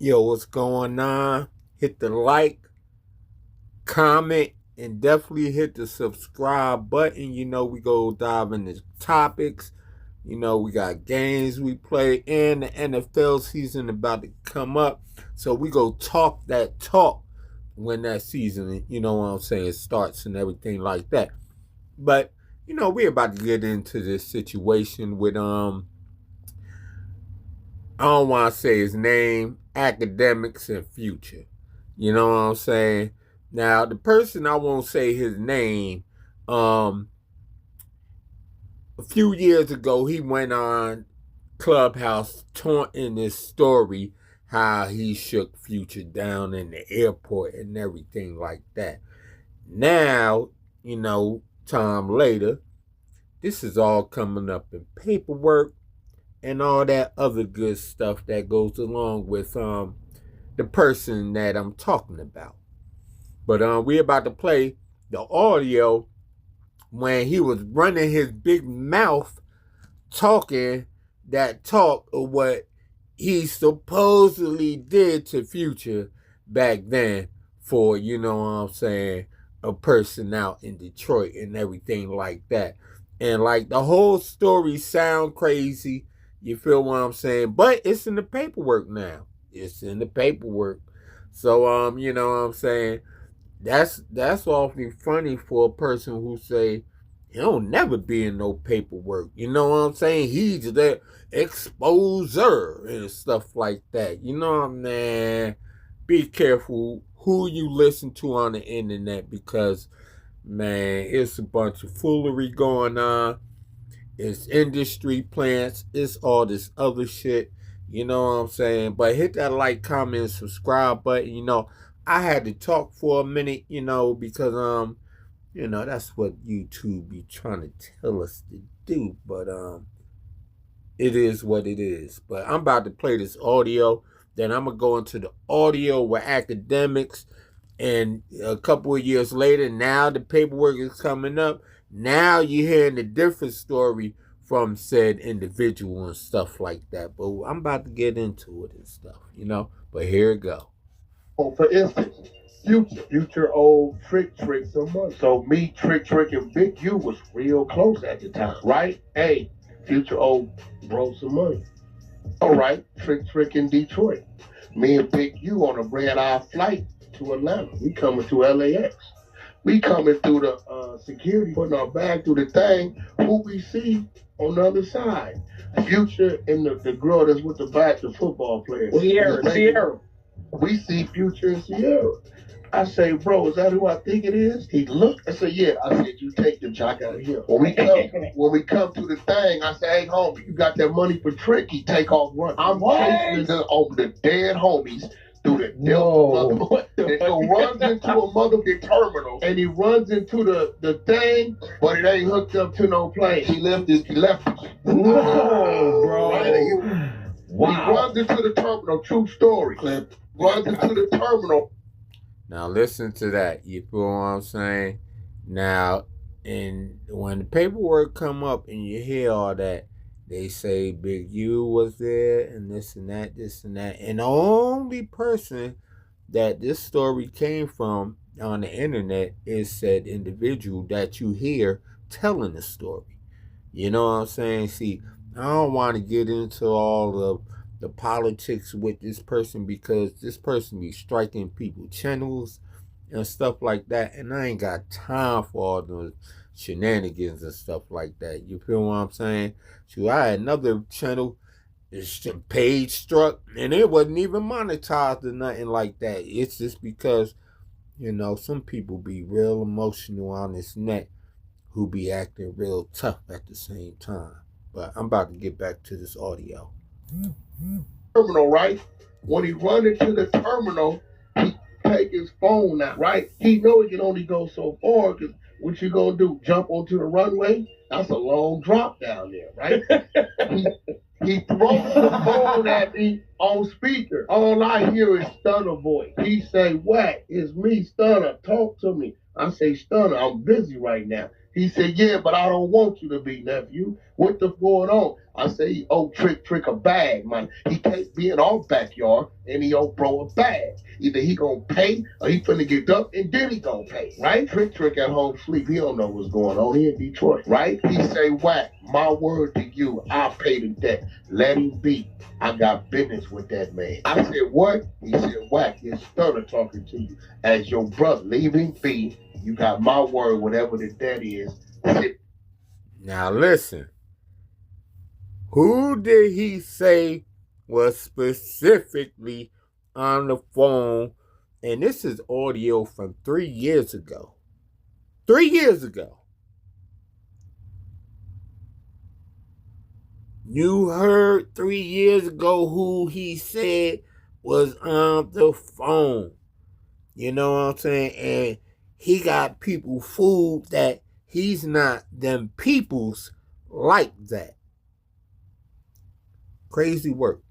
Yo, what's going on? Hit the like, comment, and definitely hit the subscribe button. We go dive into topics. We got games we play, and the NFL season about to come up. So we go talk that talk when that season, what I'm saying, starts and everything like that. But, we're about to get into this situation with I don't want to say his name, Akademiks and Future. You know what I'm saying? Now, the person I won't say his name, a few years ago, he went on Clubhouse taunting this story how he shook Future down in the airport and everything like that. Now, time later, this is all coming up in paperwork and all that other good stuff that goes along with the person that I'm talking about. But we're about to play the audio when he was running his big mouth talking that talk of what he supposedly did to Future back then for, you know what I'm saying, a person out in Detroit and everything like that. And like the whole story sound crazy, you feel what I'm saying? But it's in the paperwork now. It's in the paperwork. So you know what I'm saying? That's awfully funny for a person who say he'll never be in no paperwork. You know what I'm saying? He's the exposer and stuff like that. You know what I'm saying? Be careful who you listen to on the internet because man, it's a bunch of foolery going on. It's industry plants. It's all this other shit. You know what I'm saying? But hit that like, comment, subscribe button. I had to talk for a minute, because that's what YouTube be trying to tell us to do. But it is what it is. But I'm about to play this audio. Then I'm gonna go into the audio with Akademiks. And a couple of years later, now the paperwork is coming up. Now you're hearing a different story from said individual and stuff like that. But I'm about to get into it and stuff. But here it go. Oh, for instance, Future old Trick some money. So me, Trick, and Big U was real close at the time, right? Hey, Future old broke some money. All right, Trick in Detroit. Me and Big U on a red-eye flight to Atlanta. We coming to LAX. We coming through the security, putting our bag through the thing. Who we see on the other side? Future and the girl that's with the football player. Sierra. We see Future and Sierra. I say, bro, is that who I think it is? He looked. I said, yeah. I said, you take the jock out of here. When we come to the thing, I say, hey, homie, you got that money for Trick? He take off run. I'm chasing over the dead homies through the Delta. And so runs into a motherfucking terminal, and he runs into the thing, but it ain't hooked up to no plane. He left us. Whoa, bro. Wow. He runs into the terminal. True story. Runs into the terminal. Now listen to that. You feel what I'm saying? Now, and when the paperwork come up and you hear all that, they say Big U was there and this and that, this and that. And the only person that this story came from on the internet is said individual that you hear telling the story. You know what I'm saying? See, I don't want to get into all of the politics with this person because this person be striking people channels and stuff like that, and I ain't got time for all those shenanigans and stuff like that. You feel what I'm saying? So I had another channel, this page struck, and it wasn't even monetized or nothing like that. It's just because, some people be real emotional on this net who be acting real tough at the same time. But I'm about to get back to this audio. Terminal, right? When he run into the terminal, he take his phone out, right? He know he can only go so far because what you gonna do? Jump onto the runway? That's a long drop down there, right? he throws the phone at me on speaker. All I hear is Stunner voice. He say, "What? It's me, Stunner. Talk to me." I say, "Stunner, I'm busy right now." He said, yeah, but I don't want you to be, nephew. What the going on? I say, oh, trick a bag, man. He can't be in our backyard and he owe bro a bag. Either he gonna pay or he finna get up and then he gonna pay, right? Trick at home sleep. He don't know what's going on. He in Detroit, right? He say, whack, my word to you, I'll pay the debt. Let him be. I got business with that man. I said, what? He said, whack, your stunner talking to you. As your brother, leave him be. You got my word, whatever the debt is. Now listen. Who did he say was specifically on the phone? And this is audio from 3 years ago. 3 years ago. You heard 3 years ago who he said was on the phone. You know what I'm saying? And he got people fooled that he's not them peoples like that. Crazy work.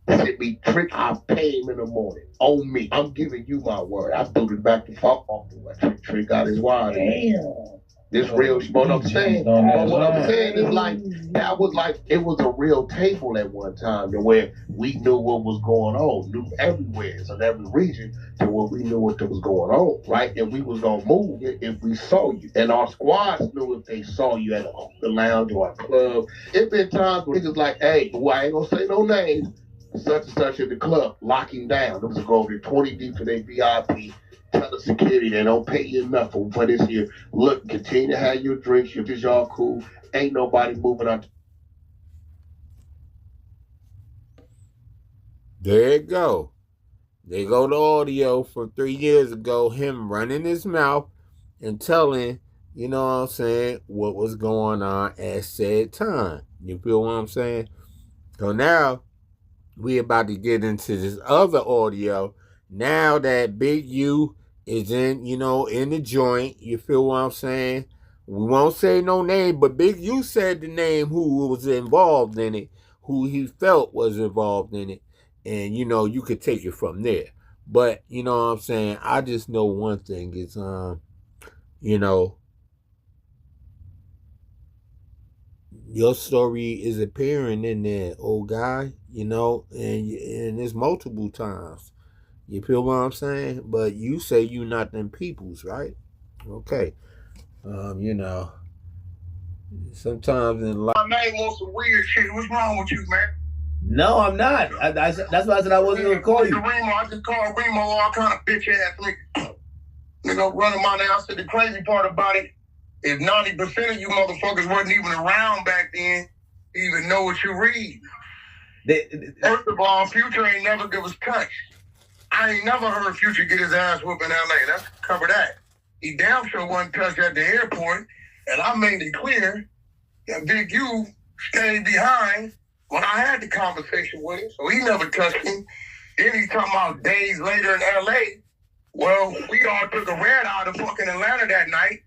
Let me trick. I pay him in the morning. On me. I'm giving you my word. I threw it back to fuck off the way. Trick got his wire. Damn. This real, what I'm saying. What I'm saying is like, that was like, it was a real table at one time to where we knew what was going on, knew everywhere, in every region, to where we knew what was going on, right? And we was gonna move if we saw you. And our squads knew if they saw you at the lounge or a club. It been times where niggas like, hey, well, I ain't gonna say no names, such and such at the club, lock him down. Them was go over 20 deep for their VIP. Tell the security they don't pay you enough for this here. Look, continue to have your drinks. If it's y'all cool, ain't nobody moving out. There it go. They go to audio from 3 years ago, him running his mouth and telling, you know what I'm saying, what was going on at said time. You feel what I'm saying? So now we about to get into this other audio. Now that Big U is in, in the joint, you feel what I'm saying? We won't say no name, but Big U said the name who was involved in it, who he felt was involved in it. And, you could take it from there. But, you know what I'm saying? I just know one thing is, your story is appearing in there, old guy, and it's multiple times. You feel what I'm saying? But you say you not them peoples, right? Okay. Sometimes in life. My name on some weird shit. What's wrong with you, man? No, I'm not. That's why I said I wasn't going to call you. I just called Remo all kind of bitch ass nigga running my name. I said the crazy part about it is 90% of you motherfuckers wasn't even around back then to even know what you read. First of all, Future ain't never give us touch. I ain't never heard Future get his ass whooped in L.A. Let's cover that. He damn sure wasn't touched at the airport, and I made it clear that Big U stayed behind when I had the conversation with him, so he never touched me. Then he's talking about days later in L.A. Well, we all took a red out of fucking Atlanta that night.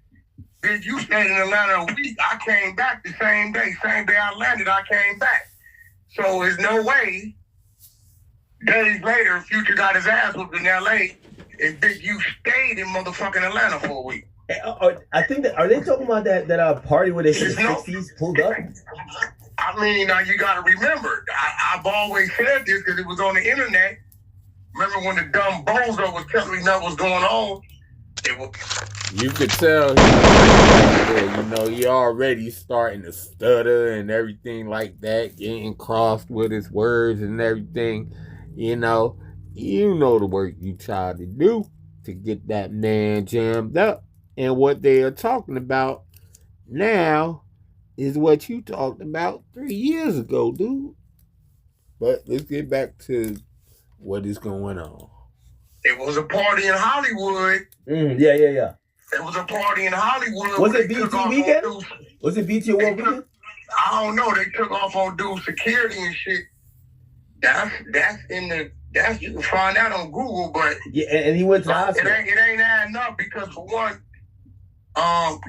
Big U stayed in Atlanta a week. I came back the same day. Same day I landed, I came back. So there's no way days later, Future got his ass whooped in L.A. and Big U stayed in motherfucking Atlanta for a week. I think that, are they talking about that party where they said the 60s pulled up? I mean, you got to remember, I've always said this because it was on the internet. Remember when the dumb bozo was telling me what was going on? You could tell he already starting to stutter and everything like that, getting crossed with his words and everything. You know the work you tried to do to get that man jammed up. And what they are talking about now is what you talked about 3 years ago, dude. But let's get back to what is going on. It was a party in Hollywood. Yeah. It was a party in Hollywood. Was it BT weekend? Was it BT Award weekend? I don't know. They took off on dude security and shit. That's you can find that on Google, but yeah, and he went to the hospital. It ain't adding up because for one,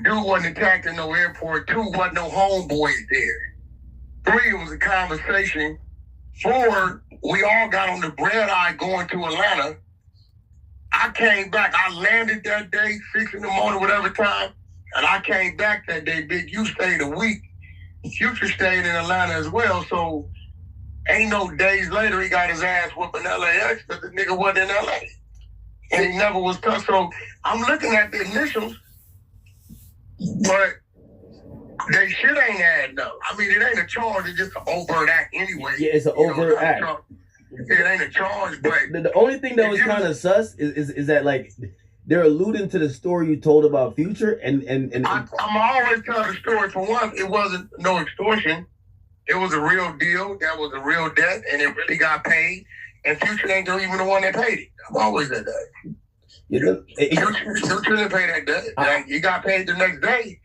dude wasn't attacked in no airport. 2, wasn't no homeboys there. 3, it was a conversation. 4, we all got on the red eye going to Atlanta. I came back. I landed that day, 6 in the morning, whatever time. and I came back that day. Big U stayed a week. Future stayed in Atlanta as well. So ain't no days later he got his ass whooped in LAX because the nigga wasn't in LA. And he never was touched. So I'm looking at the initials, but they shit ain't adding up. I mean, it ain't a charge, it's just an overt act anyway. Yeah, it's an overt act. It ain't a charge, but the only thing that was kind of sus is that like they're alluding to the story you told about Future and I'm always telling the story. For one, it wasn't no extortion. It was a real deal. That was a real debt, and it really got paid. And Future ain't even the one that paid it. I've always said that. Future didn't pay that debt. Like, he got paid the next day.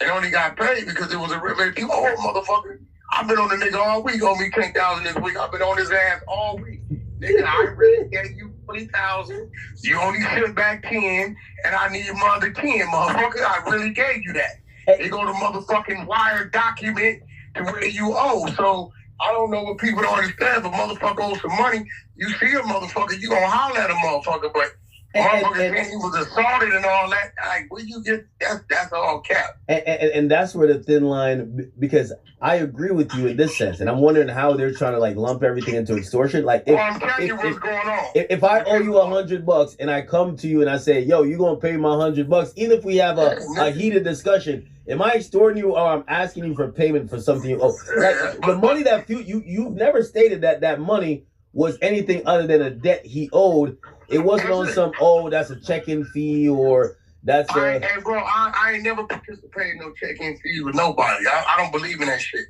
And only got paid because it was a real people. Oh, motherfucker. I've been on the nigga all week. Owe me $10,000 this week. I've been on his ass all week. Nigga, I really gave you $20,000. You only sent back 10, and I need my other 10, motherfucker. I really gave you that. They go to motherfucking wire document to where you owe. So I don't know what people don't understand. If a motherfucker owes some money, you see a motherfucker, you gonna holler at a motherfucker, but motherfucker saying he was assaulted and all that. Like, where you get that's all cap. And that's where the thin line, because I agree with you in this sense, and I'm wondering how they're trying to like lump everything into extortion. Like, I'm telling you what's going on. If I owe you $100 and I come to you and I say, yo, you gonna pay my $100, even if we have a heated discussion, am I extorting you or I'm asking you for payment for something you owe? Like the money that you've never stated that money was anything other than a debt he owed. It wasn't on some, that's a check-in fee or that's a... Hey, bro, I ain't never participated in no check-in fees with nobody. I don't believe in that shit.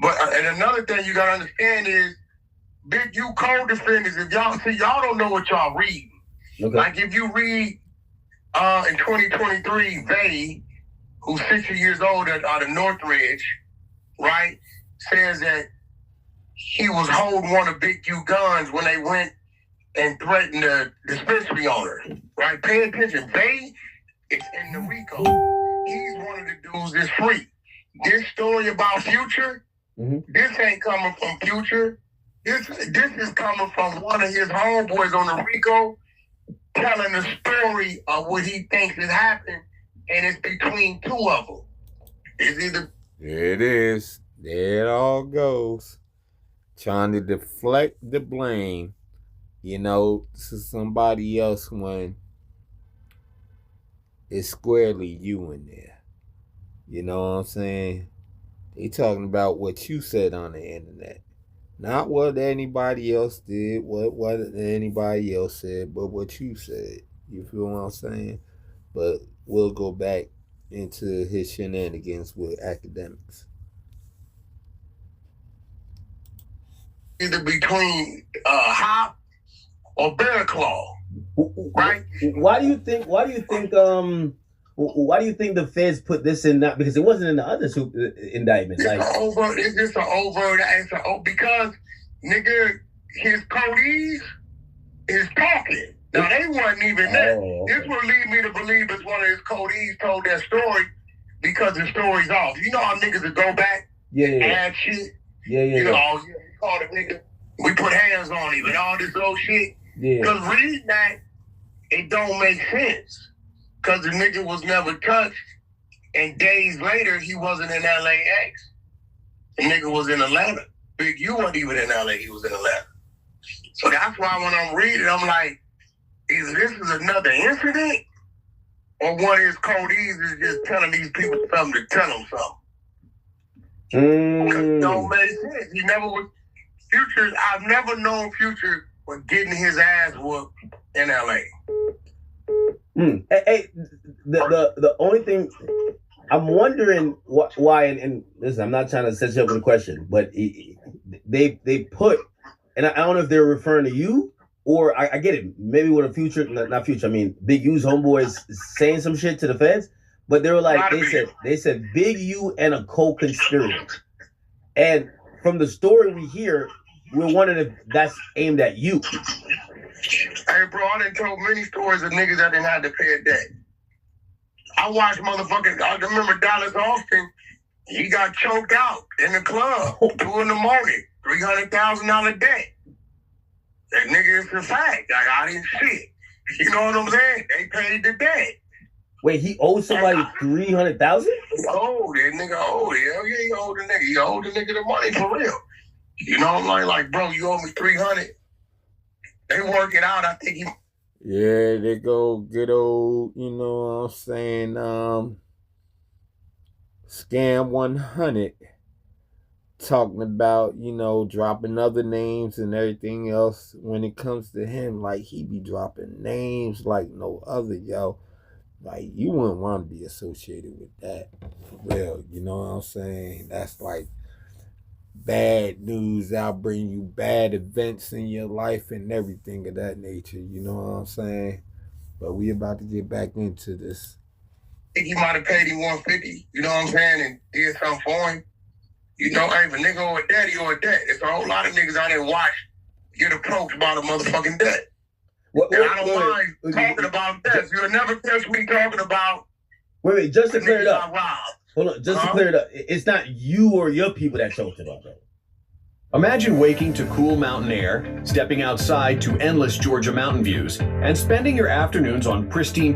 But and another thing you gotta understand is, Big U co-defendants, if y'all don't know what y'all read. Okay. Like if you read in 2023, Vay, who's 60 years old out of Northridge, right, says that he was holding one of Big U guns when they went and threatened the dispensary owner, right? Pay attention. Vay is in the RICO. He's one of the dudes that's free. This story about Future, this ain't coming from Future. This is coming from one of his homeboys on the RICO telling the story of what he thinks has happened, and it's between two of them. It's either... There it is. There it all goes. Trying to deflect the blame, to somebody else when it's squarely you in there. You know what I'm saying? They talking about what you said on the internet. Not what anybody else did, what anybody else said, but what you said. You feel what I'm saying? But we'll go back into his shenanigans with Akademiks. Either between Hop or Bear Claw, right? Why do you think the feds put this in that? Because it wasn't in the other indictment. It's just an overt answer. Because nigga, his police is talking. Now they wasn't even there. This would lead me to believe it's one of his codees told that story because the story's off. You know how niggas would go back and add shit. You call the nigga. We put hands on him and all this old shit. Because reading that, it don't make sense. Because the nigga was never touched, and days later, he wasn't in LAX. The nigga was in Atlanta. Big U wasn't even in LA, he was in Atlanta. So that's why when I'm reading, I'm like, either this is another incident, or one of his codees is just telling these people something to tell them something. Because it don't make sense. He never was... Future, I've never known Future was getting his ass whooped in LA. Hey, the only thing I'm wondering why, and listen, I'm not trying to set you up with a question, but they put, and I don't know if they're referring to you or I get it, maybe with a Future, not Future, I mean Big U's homeboys saying some shit to the feds, but they were like, they said Big U and a co-conspirator, and from the story we hear, we're wondering if that's aimed at you. Hey, bro, I done told many stories of niggas that didn't have to pay a debt. I watched motherfucking, I remember Dallas Austin, he got choked out in the club, 2 in the morning, $300,000 debt. That nigga is a fact. Like, I didn't see it. You know what I'm saying? They paid the debt. Wait, he owed somebody $300,000? He owed that nigga. Hell yeah, he owed the nigga. He owed the nigga the money for real. You know, I'm like, bro, you owe me 300. They work it out. I think he. Yeah, they go good old, you know what I'm saying, Scam 100 talking about, you know, dropping other names and everything else. When it comes to him, like, he be dropping names like no other, yo. Like, you wouldn't want to be associated with that, for real. You know what I'm saying? That's like bad news. I'll bring you bad events in your life and everything of that nature. You know what I'm saying? But we about to get back into this. I think he might have paid him $150. You know what I'm saying? And did something for him. You know, hey, if a nigga owe a debt, he owe a debt. There's a whole lot of niggas I didn't watch get approached about a motherfucking debt. And I don't mind talking about debts. You'll never catch me talking about. Wait, just to clear it up. Hold on, just to clear it up. It's not you or your people that choked him up, though. Imagine waking to cool mountain air, stepping outside to endless Georgia mountain views, and spending your afternoons on pristine